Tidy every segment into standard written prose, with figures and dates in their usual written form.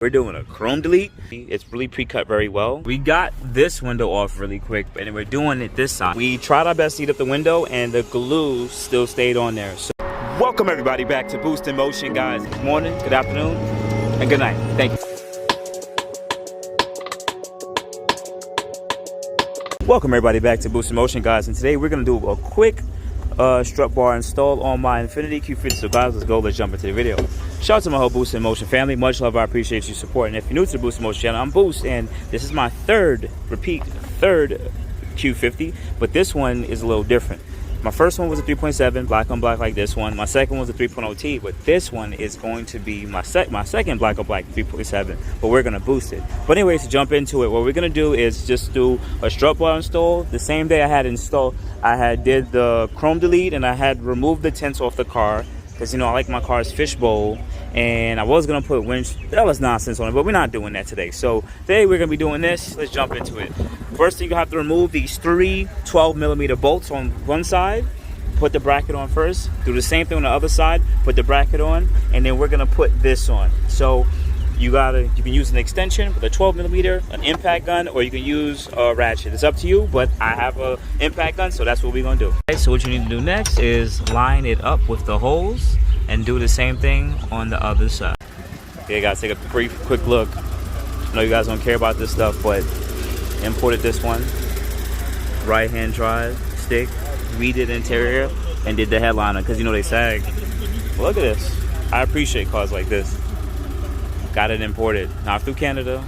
We're doing a chrome delete. It's really pre-cut very well. We got this window off really quick, and we're doing it this side. We tried our best to heat up the window, and the glue still stayed on there. So, welcome everybody back to Boost in Motion, guys. Good morning, good afternoon, and good night. Thank you. Welcome everybody back to Boost in Motion, guys. And today we're gonna do a quick strut bar install on my Infiniti Q50. So guys, let's jump into the video. Shout out to my whole Boost in Motion family. Much love, I appreciate your support. And if you're new to the Boost in Motion channel, I'm Boost, and this is my third Q50, but this one is a little different. My first one was a 3.7 black on black like this one. My second one was a 3.0T, but this one is going to be my second black on black 3.7, but we're gonna boost it. But anyways, to jump into it, what we're gonna do is just do a strut bar install. The same day I did the chrome delete, and I had removed the tints off the car because, you know, I like my car's fishbowl, and I was gonna put winch. That was nonsense on it, but we're not doing that today. So today we're gonna be doing this. Let's jump into it. First thing, you have to remove these three 12mm bolts on one side. Put the bracket on first. Do the same thing on the other side. Put the bracket on, and then we're gonna put this on. So you can use an extension with a 12mm, an impact gun, or you can use a ratchet. It's up to you, but I have an impact gun, so that's what we're gonna do. Okay, so what you need to do next is line it up with the holes and do the same thing on the other side. Okay, guys, take a quick look. I know you guys don't care about this stuff, but imported this one, right hand drive stick, redid interior, and did the headliner because, you know, they sag. Look at this. I appreciate cars like this. Got it imported, not through Canada.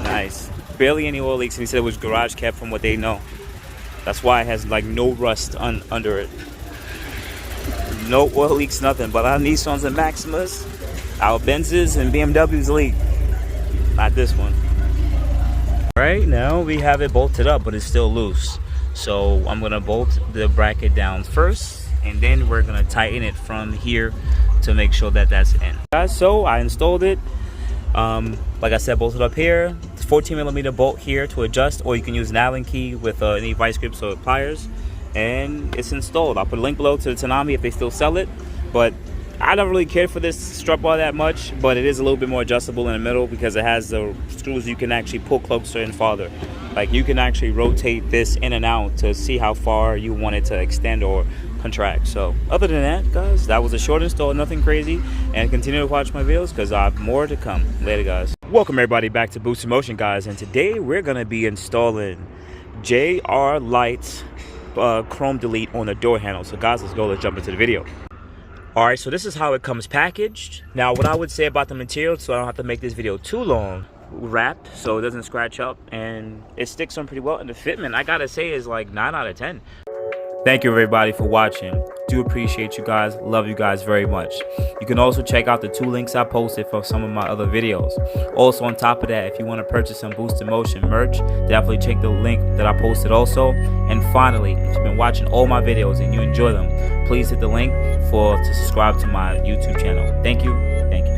Nice. Barely any oil leaks, and he said it was garage kept from what they know. That's why it has like no rust under it. No oil leaks, nothing. But our Nissans and Maximas, our Benzes and BMWs leak. Not this one. Right now we have it bolted up, but it's still loose. So I'm gonna bolt the bracket down first, and then we're gonna tighten it from here to make sure that that's in. Guys, so I installed it. Like I said, bolted up here. It's 14mm bolt here to adjust, or you can use an Allen key with any vice grips or pliers, and it's installed. I'll put a link below to the Tanabe if they still sell it, but I don't really care for this strut bar that much, but it is a little bit more adjustable in the middle because it has the screws you can actually pull closer and farther. Like, you can actually rotate this in and out to see how far you want it to extend or contract. So other than that, guys, that was a short install, nothing crazy, and continue to watch my videos because I have more to come. Later, guys. Welcome everybody back to Boost in Motion, guys, and today we're gonna be installing JR Lights chrome delete on the door handle. So guys, let's jump into the video. Alright, so this is how it comes packaged. Now, what I would say about the material, so I don't have to make this video too long, wrapped so it doesn't scratch up, and it sticks on pretty well, and the fitment, I gotta say, is like 9 out of 10. Thank you everybody for watching. Do appreciate you guys. Love you guys very much. You can also check out the 2 links I posted for some of my other videos. Also, on top of that, if you want to purchase some Boost in Motion merch, definitely check the link that I posted also. And finally, if you've been watching all my videos and you enjoy them, please hit the link to subscribe to my YouTube channel. Thank you. Thank you.